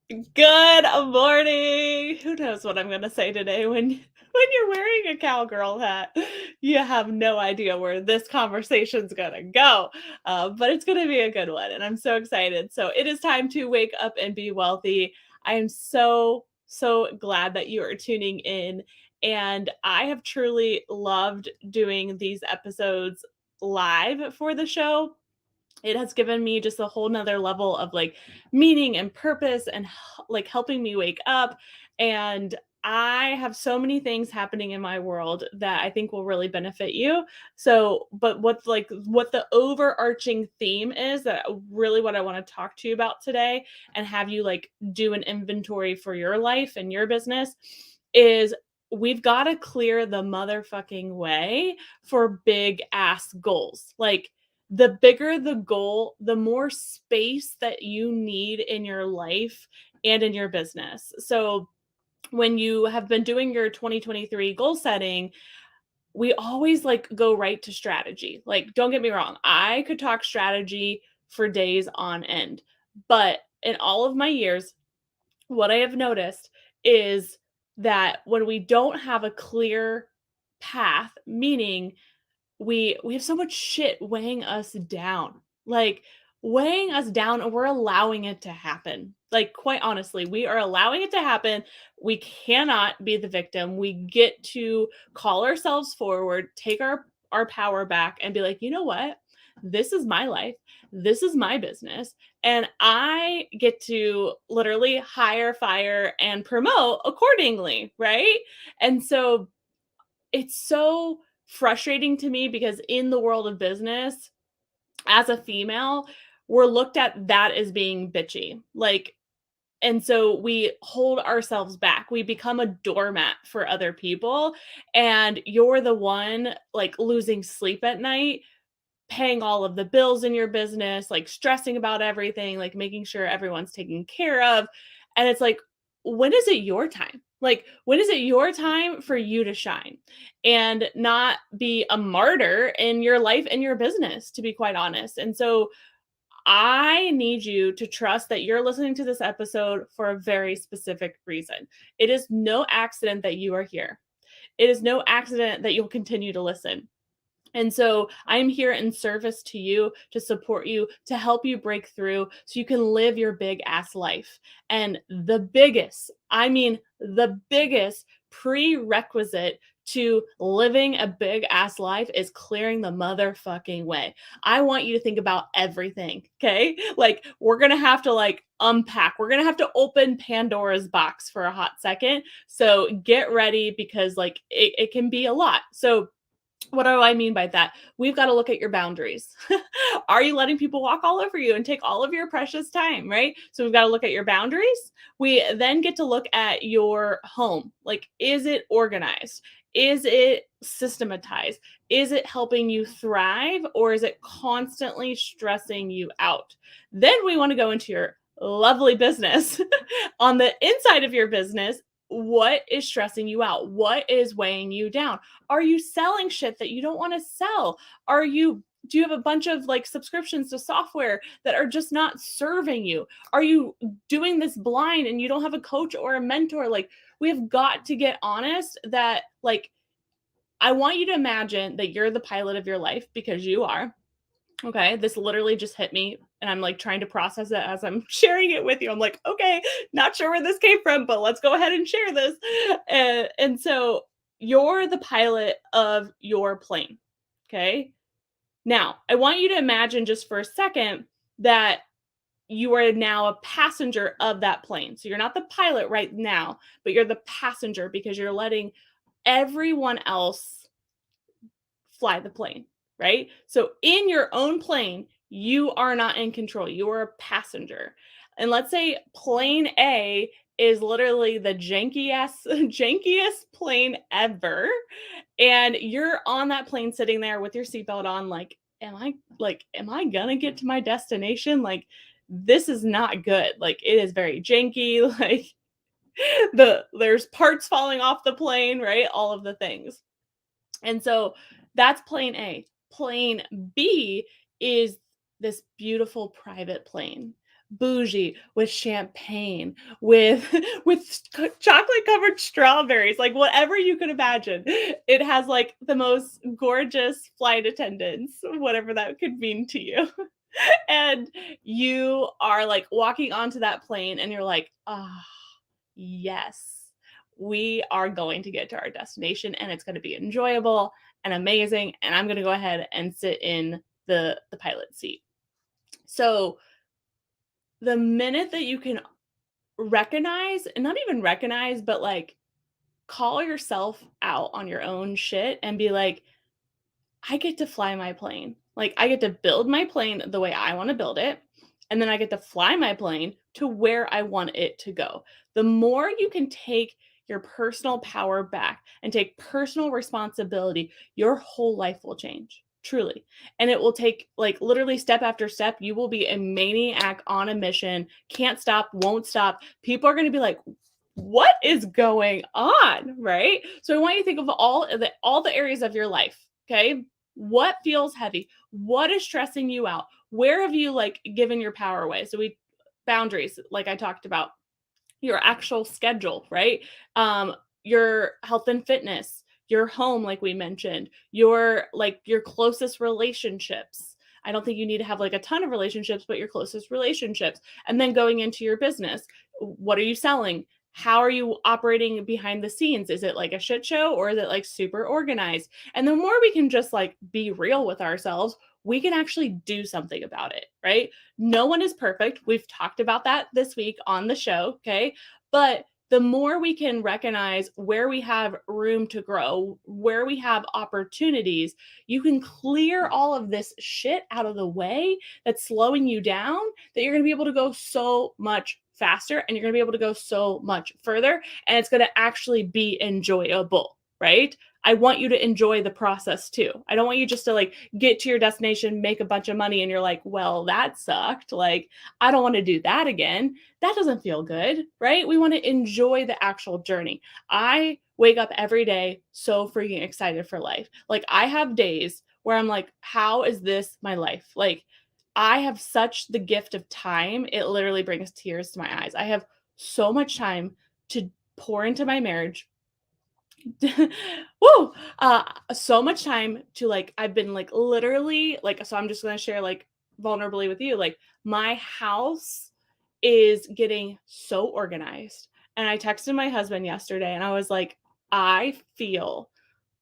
Good morning. Who knows what I'm gonna say today when you're wearing a cowgirl hat? You have no idea where this conversation's gonna go, but it's gonna be a good one, and I'm so excited. So it is time to wake up and be wealthy. I am so glad that you are tuning in, and I have truly loved doing these episodes live for the show. It has given me just a whole nother level of like meaning and purpose and like helping me wake up. And I have so many things happening in my world that I think will really benefit you. So, but what the overarching theme is that really what I want to talk to you about today and have you like do an inventory for your life and your business is we've got to clear the motherfucking way for big ass goals. Like the bigger the goal, the more space that you need in your life and in your business. So, when you have been doing your 2023 goal setting, we always like go right to strategy. Like, don't get me wrong, I could talk strategy for days on end. But in all of my years, what I have noticed is that when we don't have a clear path, meaning we have so much shit weighing us down. Like weighing us down and we're allowing it to happen. Like quite honestly, we are allowing it to happen. We cannot be the victim. We get to call ourselves forward, take our power back and be like, "You know what? This is my life. This is my business and I get to literally hire, fire and promote accordingly," right? And so it's so frustrating to me because in the world of business, as a female, we're looked at that as being bitchy. Like, and so we hold ourselves back. We become a doormat for other people. And you're the one like losing sleep at night, paying all of the bills in your business, like stressing about everything, like making sure everyone's taken care of. And it's like, when is it your time? Like, when is it your time for you to shine and not be a martyr in your life and your business, to be quite honest? And so I need you to trust that you're listening to this episode for a very specific reason. It is no accident that you are here. It is no accident that you'll continue to listen. And so I'm here in service to you, to support you, to help you break through so you can live your big ass life. And the biggest, I mean, the biggest prerequisite to living a big ass life is clearing the motherfucking way. I want you to think about everything, okay? Like we're going to have to like unpack. We're going to have to open Pandora's box for a hot second. So get ready because like it can be a lot. So what do I mean by that? We've got to look at your boundaries. Are you letting people walk all over you and take all of your precious time, right? So we've got to look at your boundaries. We then get to look at your home. Like, is it organized? Is it systematized? Is it helping you thrive or is it constantly stressing you out? Then we want to go into your lovely business. On the inside of your business, what is stressing you out? What is weighing you down? Are you selling shit that you don't want to sell? Do you have a bunch of like subscriptions to software that are just not serving you? Are you doing this blind and you don't have a coach or a mentor? Like we have got to get honest that like I want you to imagine that you're the pilot of your life because you are. Okay, this literally just hit me and I'm like trying to process it as I'm sharing it with you. I'm like, okay, not sure where this came from, but let's go ahead and share this. And so you're the pilot of your plane. Okay. Now, I want you to imagine just for a second that you are now a passenger of that plane. So you're not the pilot right now, but you're the passenger because you're letting everyone else fly the plane, right? So in your own plane, you are not in control. You are a passenger. And let's say plane A is literally the jankiest plane ever. And you're on that plane sitting there with your seatbelt on, am I gonna get to my destination? Like, this is not good. Like, it is very janky. Like, there's parts falling off the plane, right? All of the things. And so that's plane A. Plane B is this beautiful private plane. bougie, with champagne, with chocolate covered strawberries, like whatever you could imagine. It has like the most gorgeous flight attendants, whatever that could mean to you. And you are like walking onto that plane and you're like, ah, yes, we are going to get to our destination and it's going to be enjoyable and amazing. And I'm going to go ahead and sit in the pilot seat. So the minute that you can recognize, and not even recognize, but like call yourself out on your own shit and be like, I get to fly my plane. Like, I get to build my plane the way I want to build it. And then I get to fly my plane to where I want it to go. The more you can take your personal power back and take personal responsibility, your whole life will change. Truly. And it will take like literally step after step. You will be a maniac on a mission, can't stop, won't stop. People are going to be like, what is going on? Right. So I want you to think of all the areas of your life. Okay. What feels heavy? What is stressing you out? Where have you like given your power away? So we boundaries, like I talked about, your actual schedule, right? Um, your health and fitness, your home, like we mentioned, your closest relationships. I don't think you need to have like a ton of relationships, but your closest relationships. And then going into your business, what are you selling? How are you operating behind the scenes? Is it like a shit show or is it like super organized? And the more we can just like be real with ourselves, we can actually do something about it, right? No one is perfect. We've talked about that this week on the show, okay? But the more we can recognize where we have room to grow, where we have opportunities, you can clear all of this shit out of the way that's slowing you down, that you're going to be able to go so much faster and you're going to be able to go so much further. And it's going to actually be enjoyable, right? I want you to enjoy the process too. I don't want you just to like get to your destination, make a bunch of money, and you're like, well, that sucked. Like, I don't want to do that again. That doesn't feel good, right? We want to enjoy the actual journey. I wake up every day so freaking excited for life. Like, I have days where I'm like, how is this my life? Like, I have such the gift of time. It literally brings tears to my eyes. I have so much time to pour into my marriage. Woo! So much time to like, I've been like literally like, so I'm just gonna share like vulnerably with you. Like, my house is getting so organized. And I texted my husband yesterday and I was like, I feel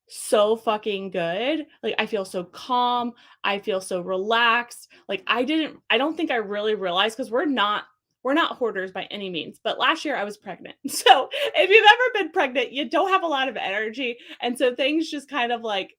so fucking good. Like, I feel so calm. I feel so relaxed. Like, I don't think I really realized, because we're not hoarders by any means. But last year I was pregnant. So if you've ever been pregnant, you don't have a lot of energy. And so things just kind of like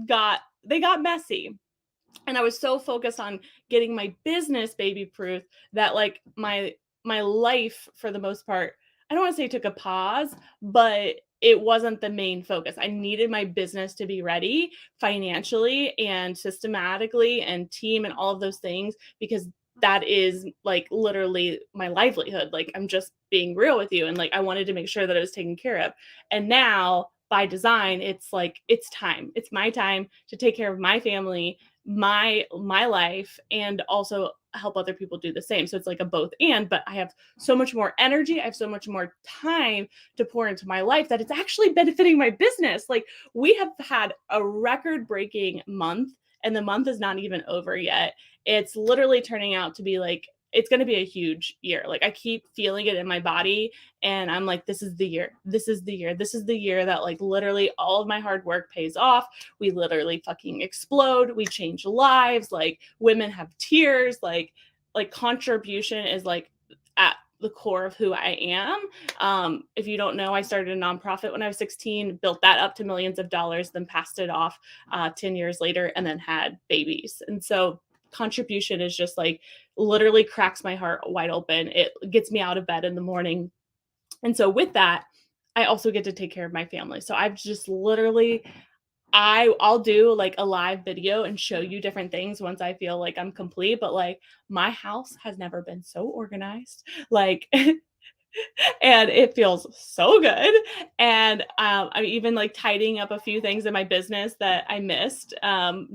got messy. And I was so focused on getting my business baby proof that like my life for the most part, I don't want to say took a pause, but it wasn't the main focus. I needed my business to be ready financially and systematically and team and all of those things, because that is like literally my livelihood. Like, I'm just being real with you, and like I wanted to make sure that it was taken care of. And now by design, it's like it's time. It's my time to take care of my family, my life, and also help other people do the same. So it's like a both and, but I have so much more energy, I have so much more time to pour into my life that it's actually benefiting my business. Like, we have had a record breaking month and the month is not even over yet. It's literally turning out to be like, it's going to be a huge year. Like, I keep feeling it in my body and I'm like, this is the year. This is the year. This is the year that like literally all of my hard work pays off. We literally fucking explode. We change lives. Like, women have tears. Like contribution is like at the core of who I am. If you don't know, I started a nonprofit when I was 16, built that up to millions of dollars, then passed it off 10 years later, and then had babies. And so contribution is just like literally cracks my heart wide open. It gets me out of bed in the morning. And so with that, I also get to take care of my family. So I've just literally I'll do like a live video and show you different things once I feel like I'm complete, but like my house has never been so organized. Like, and it feels so good. And I'm even like tidying up a few things in my business that I missed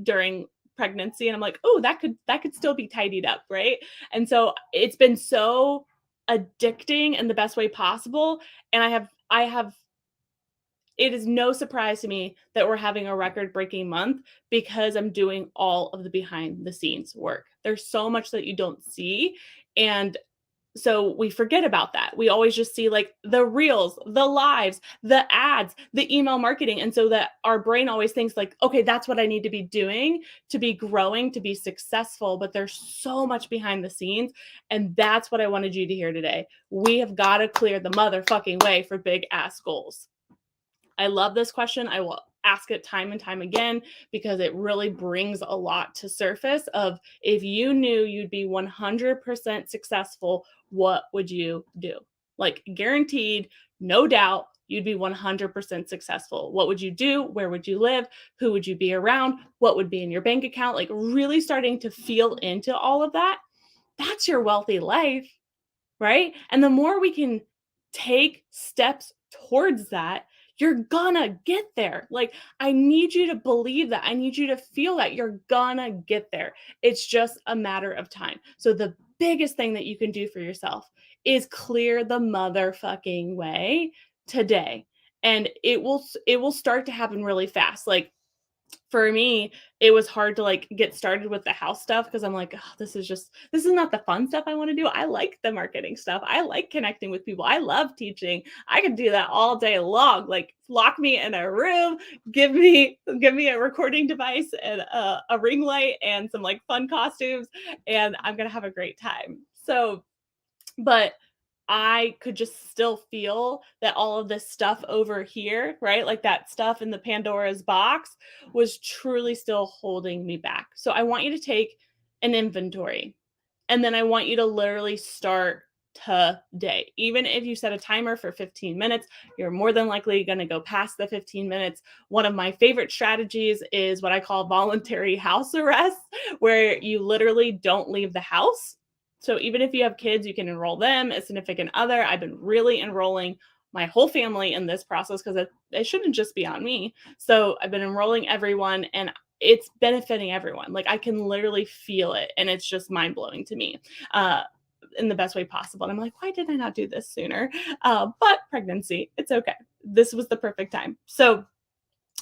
during pregnancy and I'm like, oh, that could still be tidied up, right? And so it's been so addicting in the best way possible. And I have it is no surprise to me that we're having a record breaking month because I'm doing all of the behind the scenes work. There's so much that you don't see. And so we forget about that. We always just see like the reels, the lives, the ads, the email marketing. And so that our brain always thinks like, okay, that's what I need to be doing to be growing, to be successful. But there's so much behind the scenes. And that's what I wanted you to hear today. We have got to clear the motherfucking way for big ass goals. I love this question. I will ask it time and time again because it really brings a lot to surface of if you knew you'd be 100% successful, what would you do? Like guaranteed, no doubt, you'd be 100% successful. What would you do? Where would you live? Who would you be around? What would be in your bank account? Like really starting to feel into all of that. That's your wealthy life, right? And the more we can take steps towards that, you're gonna get there. Like, I need you to believe that. I need you to feel that you're gonna get there. It's just a matter of time. So, the biggest thing that you can do for yourself is clear the motherfucking way today. And it will start to happen really fast. Like for me, it was hard to like get started with the house stuff because I'm like, oh, this is not the fun stuff I want to do. I like the marketing stuff. I like connecting with people. I love teaching. I could do that all day long. Like lock me in a room, give me a recording device and a ring light and some like fun costumes, and I'm gonna have a great time. So, but I could just still feel that all of this stuff over here, right? Like that stuff in the Pandora's box was truly still holding me back. So I want you to take an inventory and then I want you to literally start today. Even if you set a timer for 15 minutes, you're more than likely going to go past the 15 minutes. One of my favorite strategies is what I call voluntary house arrest, where you literally don't leave the house. So even if you have kids, you can enroll them, a significant other. I've been really enrolling my whole family in this process because it shouldn't just be on me. So I've been enrolling everyone and it's benefiting everyone. Like I can literally feel it and it's just mind blowing to me. In the best way possible. And I'm like, why did I not do this sooner? But pregnancy, it's okay. This was the perfect time. So,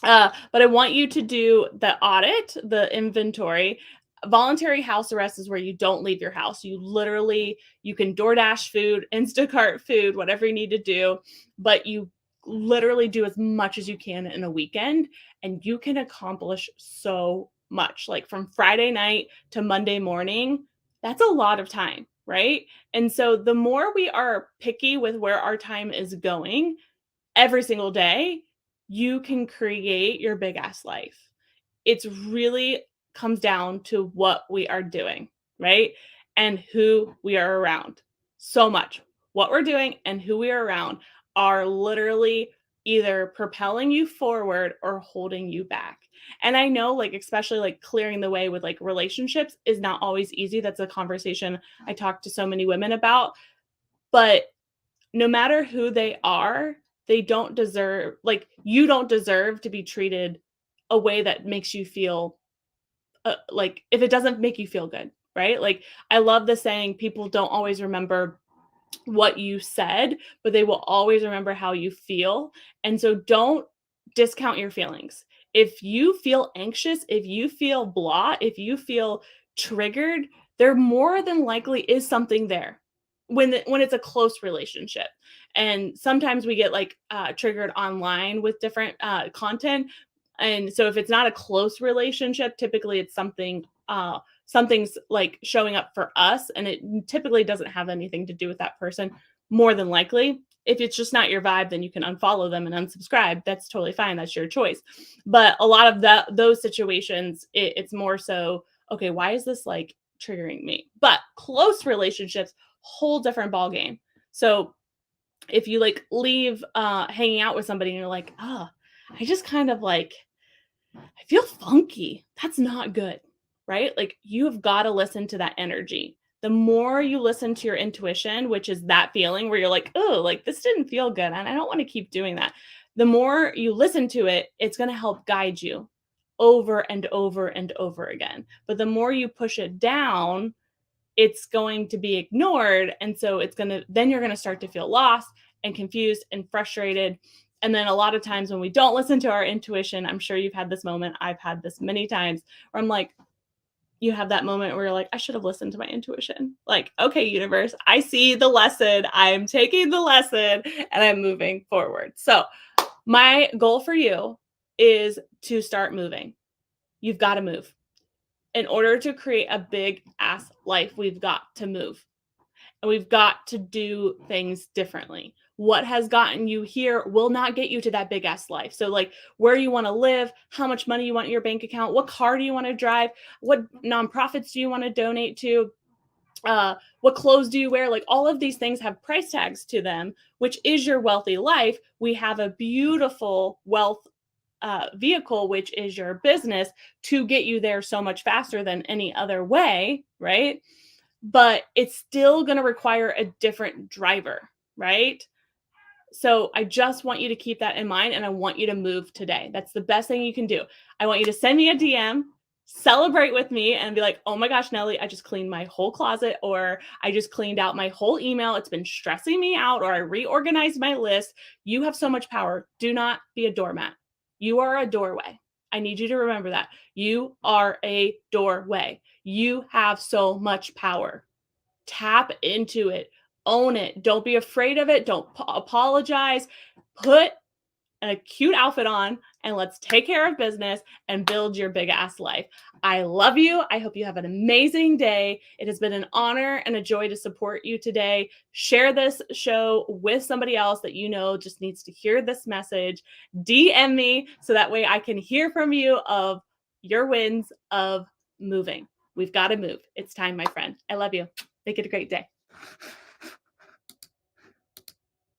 but I want you to do the audit, the inventory. Voluntary house arrest is where you don't leave your house. You can DoorDash food, Instacart food, whatever you need to do, but you literally do as much as you can in a weekend and you can accomplish so much. Like from Friday night to Monday morning, that's a lot of time, right? And so the more we are picky with where our time is going every single day, you can create your big ass life. It's really comes down to what we are doing, right? And who we are around. So much. What we're doing and who we are around are literally either propelling you forward or holding you back. And I know, like, especially like clearing the way with like relationships is not always easy. That's a conversation I talk to so many women about. But no matter who they are, they don't deserve, like, you don't deserve to be treated a way that makes you feel like if it doesn't make you feel good, right? Like I love the saying people don't always remember what you said, but they will always remember how you feel. And so don't discount your feelings. If you feel anxious, if you feel blah, if you feel triggered, there more than likely is something there when it's a close relationship. And sometimes we get like triggered online with different content. And so if it's not a close relationship, typically it's something's like showing up for us and it typically doesn't have anything to do with that person more than likely. If it's just not your vibe, then you can unfollow them and unsubscribe. That's totally fine. That's your choice. But a lot of those situations, it's more so, okay, why is this like triggering me? But close relationships, whole different ball game. So if you like leave hanging out with somebody and you're like, oh, I just kind of like I feel funky. That's not good, right? Like you have got to listen to that energy. The more you listen to your intuition, which is that feeling where you're like, oh, like this didn't feel good and I don't want to keep doing that. The more you listen to it, it's going to help guide you over and over and over again. But the more you push it down, it's going to be ignored. And so then you're going to start to feel lost and confused and frustrated. And then a lot of times when we don't listen to our intuition, I'm sure you've had this moment. I've had this many times where I'm like, you have that moment where you're like, I should have listened to my intuition. Like, okay, universe, I see the lesson. I'm taking the lesson and I'm moving forward. So, my goal for you is to start moving. You've got to move. In order to create a big ass life, we've got to move and we've got to do things differently. What has gotten you here will not get you to that big ass life. So, like, where you want to live, how much money you want in your bank account, what car do you want to drive, what nonprofits do you want to donate to, what clothes do you wear? Like, all of these things have price tags to them, which is your wealthy life. We have a beautiful wealth vehicle, which is your business, to get you there so much faster than any other way, right? But it's still going to require a different driver, right? So I just want you to keep that in mind and I want you to move today. That's the best thing you can do. I want you to send me a DM, celebrate with me and be like, "Oh my gosh, Nelly, I just cleaned my whole closet," or "I just cleaned out my whole email. It's been stressing me out," or "I reorganized my list." You have so much power. Do not be a doormat. You are a doorway. I need you to remember that. You are a doorway. You have so much power. Tap into it. Own it. Don't be afraid of it. Don't apologize. Put a cute outfit on and let's take care of business and build your big ass life. I love you. I hope you have an amazing day. It has been an honor and a joy to support you today. Share this show with somebody else that you know just needs to hear this message. DM me so that way I can hear from you of your wins of moving. We've got to move. It's time, my friend. I love you. Make it a great day.